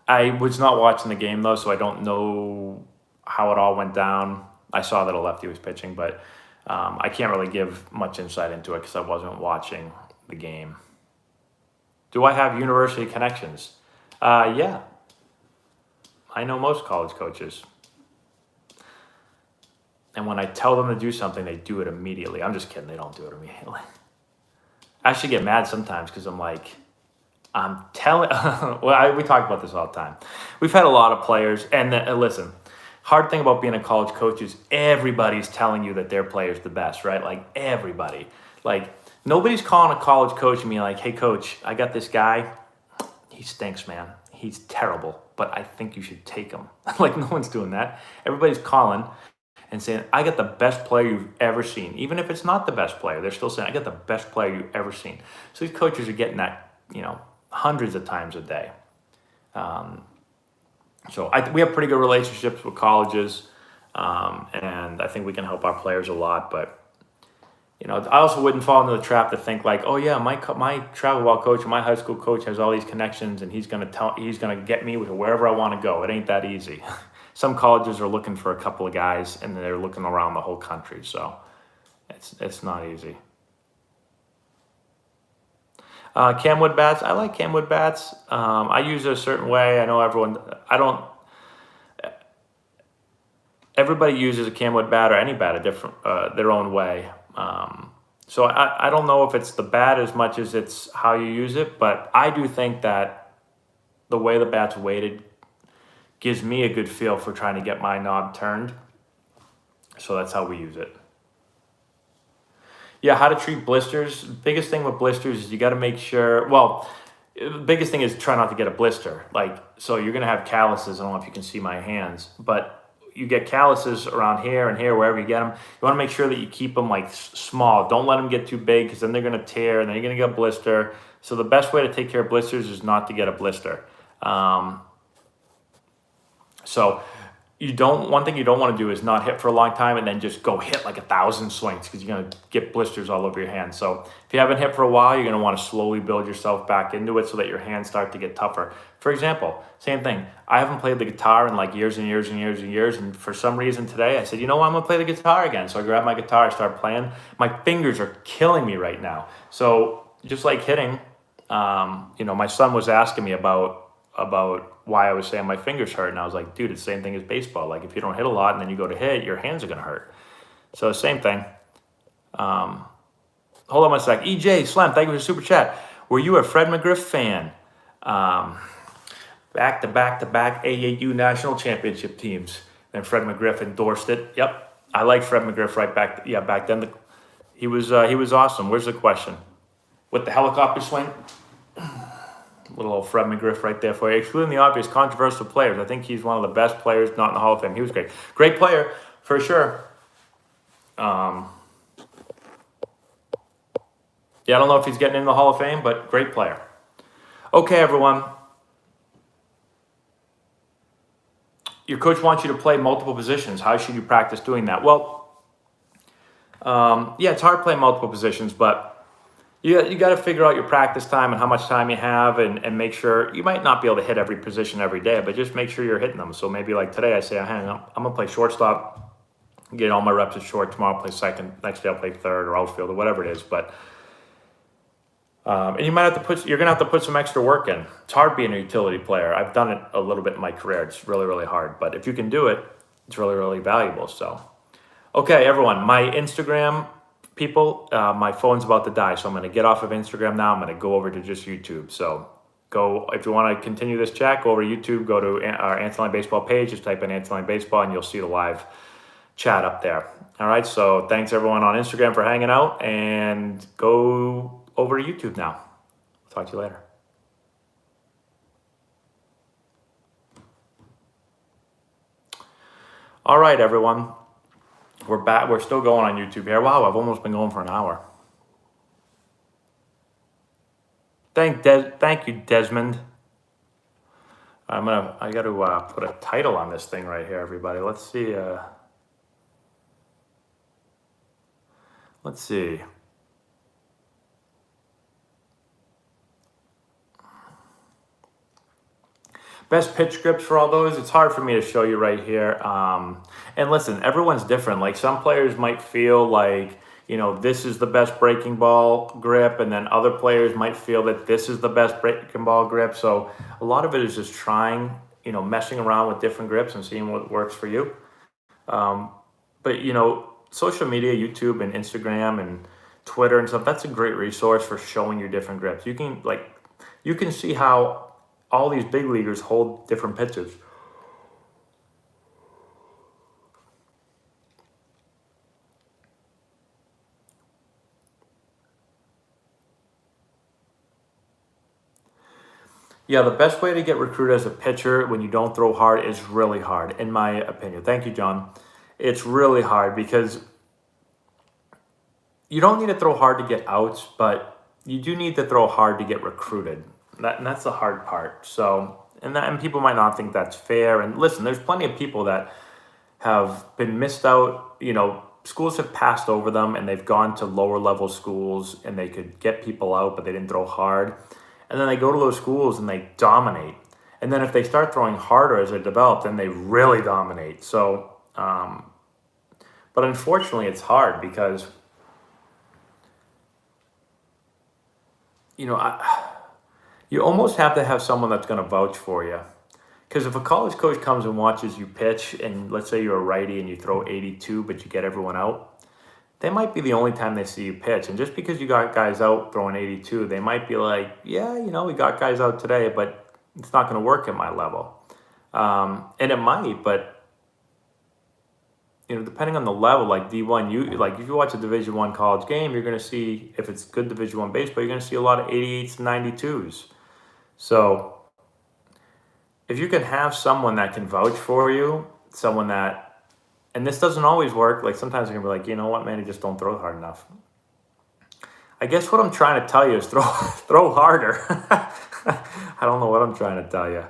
I was not watching the game, though, so I don't know how it all went down. I saw that a lefty was pitching, but I can't really give much insight into it because I wasn't watching the game. Do I have university connections? Yeah. I know most college coaches. And when I tell them to do something, they do it immediately. I'm just kidding. They don't do it immediately. I actually get mad sometimes because I'm like, I'm telling, we talk about this all the time. We've had a lot of players, and listen, hard thing about being a college coach is everybody's telling you that their player's the best, right? Like everybody. Like nobody's calling a college coach and being like, hey coach, I got this guy. He stinks, man. He's terrible, but I think you should take him. Like no one's doing that. Everybody's calling and saying, I got the best player you've ever seen. Even if it's not the best player, they're still saying, I got the best player you've ever seen. So these coaches are getting that, hundreds of times a day. So we have pretty good relationships with colleges, and I think we can help our players a lot. But, I also wouldn't fall into the trap to think like, oh yeah, my travel ball coach, my high school coach has all these connections and he's going to get me to wherever I want to go. It ain't that easy. Some colleges are looking for a couple of guys and they're looking around the whole country. So it's not easy. Camwood bats. I like Camwood bats. I use it a certain way. I know everybody uses a Camwood bat or any bat a different, their own way. So I don't know if it's the bat as much as it's how you use it, but I do think that the way the bat's weighted gives me a good feel for trying to get my knob turned. So that's how we use it. Yeah, how to treat blisters. Biggest thing with blisters is you got to make sure, well, the biggest thing is try not to get a blister. Like, so you're going to have calluses. I don't know if you can see my hands, but you get calluses around here and here, wherever you get them. You want to make sure that you keep them like small. Don't let them get too big because then they're going to tear and then you're going to get a blister. So the best way to take care of blisters is not to get a blister. So one thing you don't want to do is not hit for a long time and then just go hit like 1,000 swings because you're going to get blisters all over your hands. So if you haven't hit for a while, you're going to want to slowly build yourself back into it so that your hands start to get tougher. For example, same thing. I haven't played the guitar in like years and years and years and years. And for some reason today, I said, you know what, I'm going to play the guitar again. So I grabbed my guitar, I started playing. My fingers are killing me right now. So just like hitting, my son was asking me about why I was saying my fingers hurt. And I was like, dude, it's the same thing as baseball. Like if you don't hit a lot and then you go to hit, your hands are going to hurt. So same thing. Hold on one sec. EJ Slam, thank you for the super chat. Were you a Fred McGriff fan? Back to back AAU national championship teams. And Fred McGriff endorsed it. Yep. I like Fred McGriff right back. Yeah, back then he was awesome. Where's the question? With the helicopter swing? Little old Fred McGriff right there for you. Excluding the obvious controversial players, I think he's one of the best players not in the Hall of Fame. He was great. Great player, for sure. Yeah, I don't know if he's getting in the Hall of Fame, but great player. Okay, everyone. Your coach wants you to play multiple positions. How should you practice doing that? Well, yeah, it's hard to play multiple positions, but you got to figure out your practice time and how much time you have and make sure you might not be able to hit every position every day, but just make sure you're hitting them. So maybe like today I say, I'm going to play shortstop, get all my reps at short. Tomorrow I'll play second. Next day I'll play third or outfield or whatever it is. But and you might have to you're going to have to put some extra work in. It's hard being a utility player. I've done it a little bit in my career. It's really, really hard. But if you can do it, it's really, really valuable. So, okay, everyone, my Instagram people, my phone's about to die, so I'm going to get off of Instagram now. I'm going to go over to just YouTube. So go, if you want to continue this chat, go over to YouTube, go to our Antonelli Baseball page, just type in Antonelli Baseball, and you'll see the live chat up there. All right, so thanks everyone on Instagram for hanging out, and go over to YouTube now. Talk to you later. All right, everyone. We're back. We're still going on YouTube here. Wow, I've almost been going for an hour. Thank you, Desmond. I got to put a title on this thing right here, everybody. Let's see. Let's see. Best pitch grips for all those. It's hard for me to show you right here. And listen, everyone's different. Like some players might feel like, this is the best breaking ball grip. And then other players might feel that this is the best breaking ball grip. So a lot of it is just trying, messing around with different grips and seeing what works for you. But, social media, YouTube and Instagram and Twitter and stuff, that's a great resource for showing you different grips. You can see how all these big leaguers hold different pitches. Yeah, the best way to get recruited as a pitcher when you don't throw hard is really hard, in my opinion. Thank you, John. It's really hard because you don't need to throw hard to get outs, but you do need to throw hard to get recruited. And that's the hard part. So, and people might not think that's fair. And listen, there's plenty of people that have been missed out. Schools have passed over them and they've gone to lower level schools and they could get people out, but they didn't throw hard. And then they go to those schools and they dominate. And then if they start throwing harder as they develop, then they really dominate. So, but unfortunately, it's hard because, you almost have to have someone that's going to vouch for you. Because if a college coach comes and watches you pitch, and let's say you're a righty and you throw 82, but you get everyone out, they might be the only time they see you pitch. And just because you got guys out throwing 82, they might be like, yeah, we got guys out today, but it's not going to work at my level. And it might, but depending on the level, like D1, if you watch a Division I college game, you're going to see, if it's good Division I baseball, you're going to see a lot of 88s and 92s. So if you can have someone that can vouch for you, someone that, and this doesn't always work. Like sometimes you're gonna be like, you know what, man, you just don't throw hard enough. I guess what I'm trying to tell you is throw harder. I don't know what I'm trying to tell you.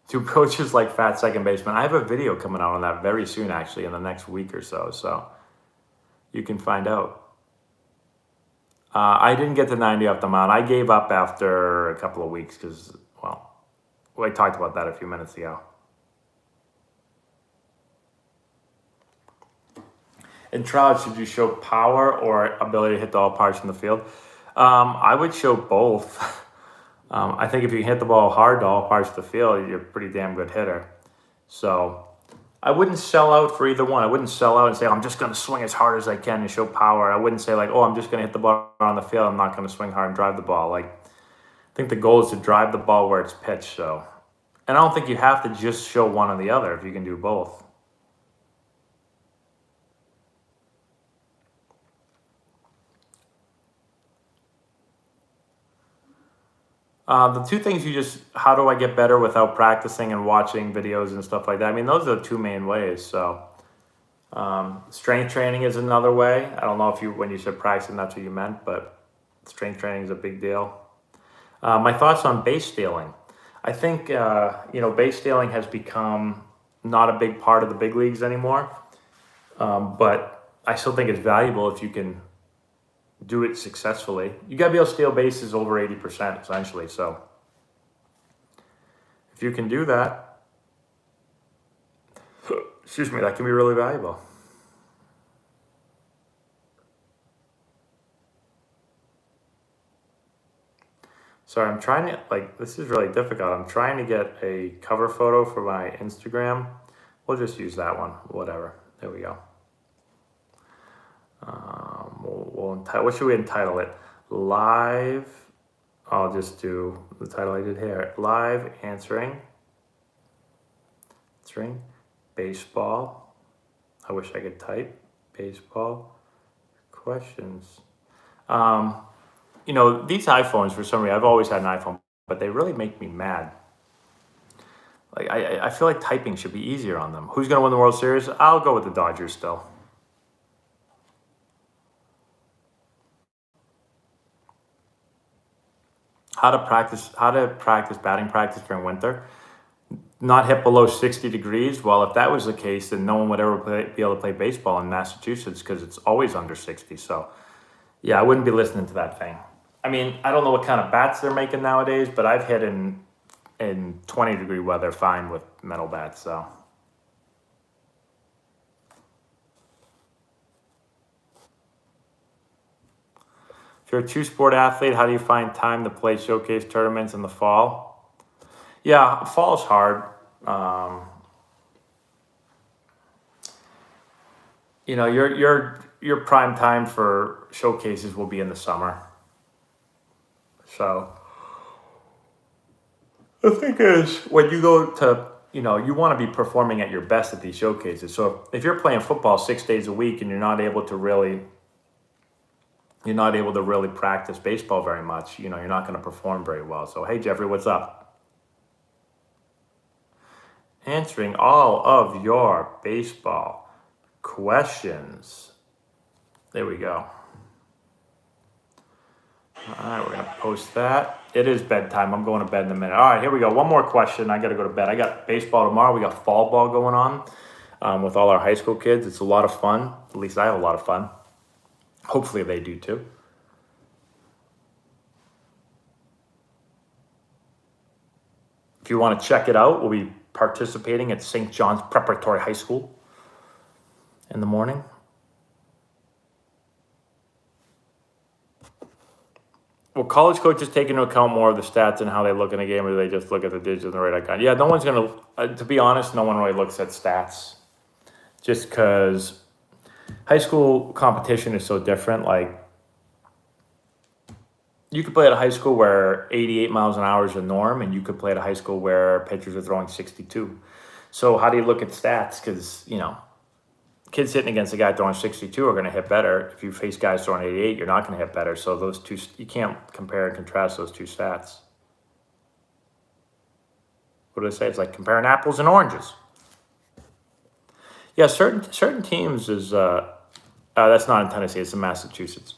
Two coaches like fat second baseman. I have a video coming out on that very soon, actually, in the next week or so. So you can find out. I didn't get to 90 off the mound. I gave up after a couple of weeks because, well, I talked about that a few minutes ago. In trials, should you show power or ability to hit all parts in the field? I would show both. I think if you hit the ball hard to all parts of the field, you're a pretty damn good hitter. So I wouldn't sell out for either one. I wouldn't sell out and say, I'm just going to swing as hard as I can and show power. I wouldn't say like, oh, I'm just going to hit the ball on the field. I'm not going to swing hard and drive the ball. Like, I think the goal is to drive the ball where it's pitched. So, and I don't think you have to just show one or the other if you can do both. The two things how do I get better without practicing and watching videos and stuff like that? I mean, those are the two main ways. So strength training is another way. I don't know if when you said practicing, that's what you meant, but strength training is a big deal. My thoughts on base stealing. I think, base stealing has become not a big part of the big leagues anymore. But I still think it's valuable if you can do it successfully. You got to be able to steal bases over 80%, essentially. So if you can do that, excuse me, that can be really valuable. Sorry, I'm trying to, this is really difficult. I'm trying to get a cover photo for my Instagram. We'll just use that one, whatever. There we go. What should we entitle it? Live. I'll just do the title I did here. Live answering baseball. I wish I could type baseball questions. These iPhones, for some reason, I've always had an iPhone, but they really make me mad. Like I feel like typing should be easier on them. Who's going to win the World Series? I'll go with the Dodgers still. How to practice batting practice during winter. Not hit below 60 degrees. Well, if that was the case, then no one would ever be able to play baseball in Massachusetts because it's always under 60. So, yeah, I wouldn't be listening to that thing. I mean, I don't know what kind of bats they're making nowadays, but I've hit in 20-degree weather fine with metal bats. So. If you're a two-sport athlete, how do you find time to play showcase tournaments in the fall? Yeah, fall's hard. Your prime time for showcases will be in the summer. So the thing is, when you go to, you want to be performing at your best at these showcases. So if you're playing football 6 days a week and you're not able to really practice baseball very much, you're not going to perform very well. So, hey, Jeffrey, what's up? Answering all of your baseball questions. There we go. All right, we're going to post that. It is bedtime. I'm going to bed in a minute. All right, here we go. One more question. I got to go to bed. I got baseball tomorrow. We got fall ball going on with all our high school kids. It's a lot of fun. At least I have a lot of fun. Hopefully they do too. If you want to check it out, we'll be participating at St. John's Preparatory High School in the morning. Will college coaches take into account more of the stats and how they look in a game, or do they just look at the digits and the rate icon? Yeah, no one's going to be honest, no one really looks at stats just because high school competition is so different. Like, you could play at a high school where 88 miles an hour is the norm, and you could play at a high school where pitchers are throwing 62. So how do you look at stats? Because, kids hitting against a guy throwing 62 are going to hit better. If you face guys throwing 88, you're not going to hit better. So those two, you can't compare and contrast those two stats. What do they say? It's like comparing apples and oranges. Yeah, certain teams is that's not in Tennessee. It's in Massachusetts.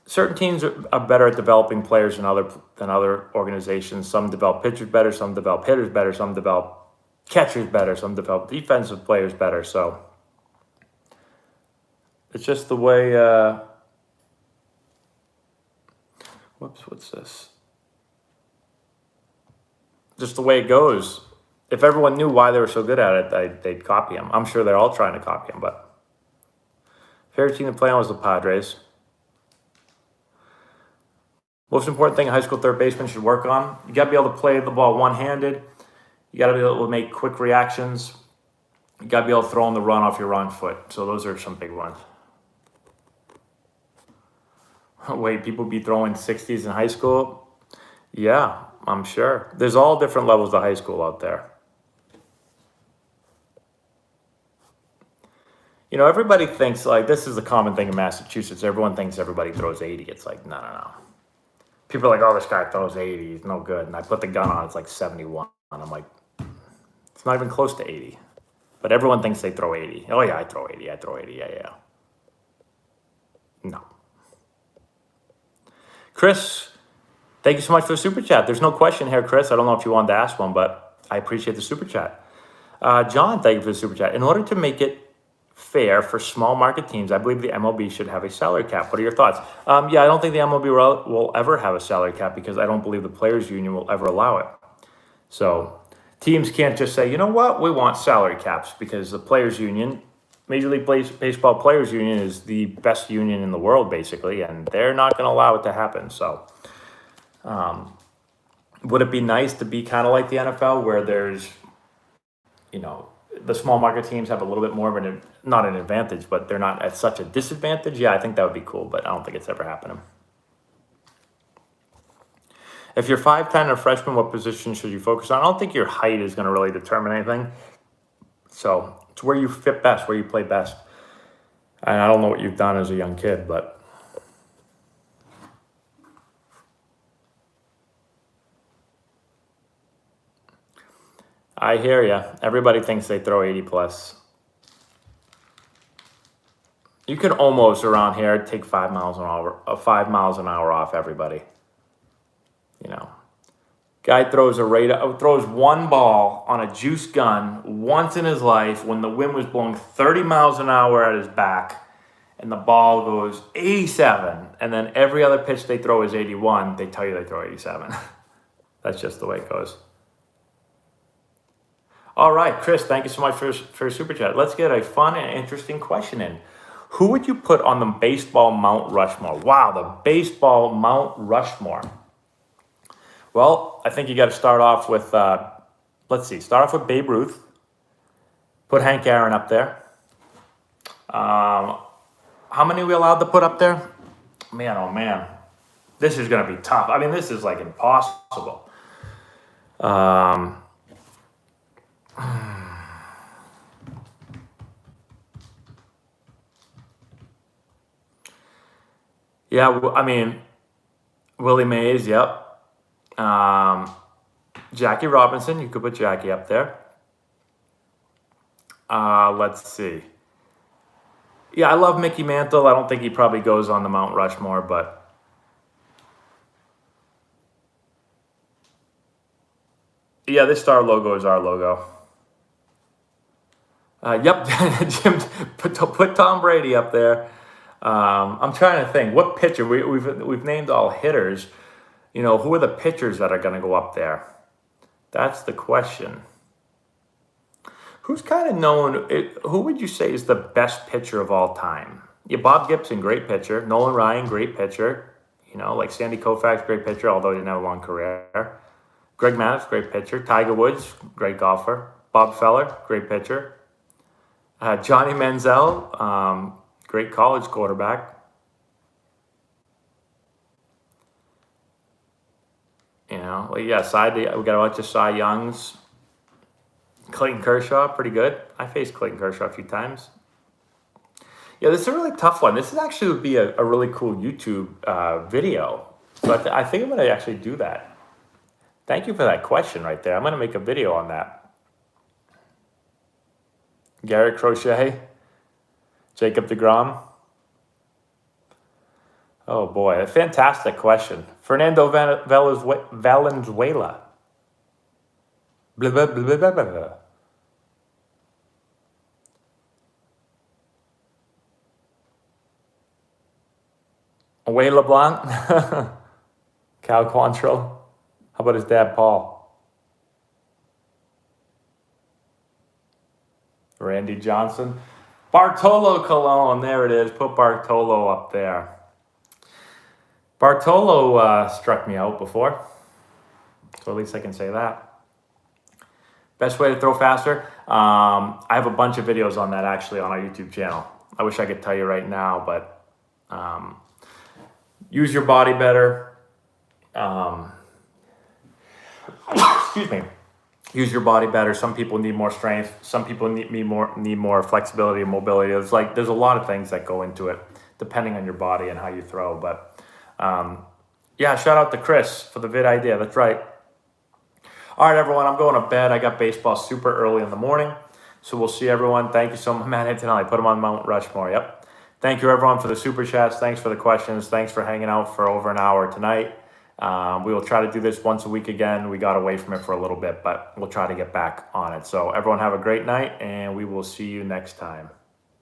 Certain teams are better at developing players than other organizations. Some develop pitchers better. Some develop hitters better. Some develop catchers better. Some develop defensive players better. So it's just the way. What's this? Just the way it goes. If everyone knew why they were so good at it, they'd copy them. I'm sure they're all trying to copy them, but favorite team to play on was the Padres. Most important thing a high school third baseman should work on: you got to be able to play the ball one-handed. You got to be able to make quick reactions. You got to be able to throw on the run off your wrong foot. So those are some big ones. Wait, people be throwing 60s in high school? Yeah, I'm sure. There's all different levels of high school out there. Everybody thinks, like, this is a common thing in Massachusetts. Everyone thinks everybody throws 80. It's like, no. People are like, oh, this guy throws 80. He's no good. And I put the gun on, it's like 71. I'm like, it's not even close to 80. But everyone thinks they throw 80. Oh, yeah, I throw 80. Yeah. No. Chris, thank you so much for the super chat. There's no question here, Chris. I don't know if you wanted to ask one, but I appreciate the super chat. John, thank you for the super chat. In order to make it fair for small market teams, I believe the MLB should have a salary cap. What are your thoughts? Yeah, I don't think the MLB will ever have a salary cap because I don't believe the Players Union will ever allow it. So teams can't just say, you know what, we want salary caps, because the Players Union, Major League Baseball Players Union, is the best union in the world, basically, and they're not going to allow it to happen. So would it be nice to be kind of like the NFL, where there's, the small market teams have a little bit more of not an advantage, but they're not at such a disadvantage? Yeah, I think that would be cool, but I don't think it's ever happening. If you're 5'10" and a freshman, what position should you focus on? I don't think your height is going to really determine anything. So it's where you fit best, where you play best. And I don't know what you've done as a young kid, but I hear you. Everybody thinks they throw 80 plus. You could almost around here take 5 miles an hour off everybody. Guy throws one ball on a juice gun once in his life when the wind was blowing 30 miles an hour at his back, and the ball goes 87, and then every other pitch they throw is 81. They tell you they throw 87. That's just the way it goes. All right, Chris, thank you so much for super chat. Let's get a fun and interesting question in. Who would you put on the baseball Mount Rushmore? Wow, the baseball Mount Rushmore. Well, I think you got to start off with, start off with Babe Ruth. Put Hank Aaron up there. How many are we allowed to put up there? Man, oh man. This is going to be tough. I mean, this is like impossible. Yeah, I mean, Willie Mays, yep. Jackie Robinson, you could put Jackie up there. Let's see. Yeah, I love Mickey Mantle. I don't think he probably goes on the Mount Rushmore, but yeah, this star logo is our logo. Yep, Jim, put Tom Brady up there. I'm trying to think what pitcher we've named all hitters. Who are the pitchers that are going to go up there? That's the question. Who's kind of known? Who would you say is the best pitcher of all time? Yeah, Bob Gibson, great pitcher. Nolan Ryan, great pitcher. You know, like Sandy Koufax, great pitcher, although he didn't have a long career. Greg Maddux, great pitcher. Tiger Woods, great golfer. Bob Feller, great pitcher. Johnny Manziel, great college quarterback. You know, like, yeah, we got a bunch of Cy Youngs. Clayton Kershaw, pretty good. I faced Clayton Kershaw a few times. Yeah, this is a really tough one. This actually would be a really cool YouTube video. So I think I'm going to actually do that. Thank you for that question right there. I'm going to make a video on that. Garrett Crochet, Jacob deGrom. Oh boy, a fantastic question. Fernando Valenzuela. Blah, blah, blah, blah, blah, blah. Whey LeBlanc. Cal Quantrill. How about his dad, Paul? Randy Johnson. Bartolo Colon. There it is. Put Bartolo up there. Bartolo struck me out before. So at least I can say that. Best way to throw faster? I have a bunch of videos on that actually on our YouTube channel. I wish I could tell you right now, but use your body better. Excuse me. Use your body better. Some people need more strength. Some people need more flexibility and mobility. There's a lot of things that go into it, depending on your body and how you throw. But yeah, shout out to Chris for the vid idea. That's right. All right, everyone, I'm going to bed. I got baseball super early in the morning. So we'll see everyone. Thank you so much. Matt Antonelli, put him on Mount Rushmore. Yep. Thank you, everyone, for the super chats. Thanks for the questions. Thanks for hanging out for over an hour tonight. We will try to do this once a week again. We got away from it for a little bit, but we'll try to get back on it. So everyone have a great night, and we will see you next time.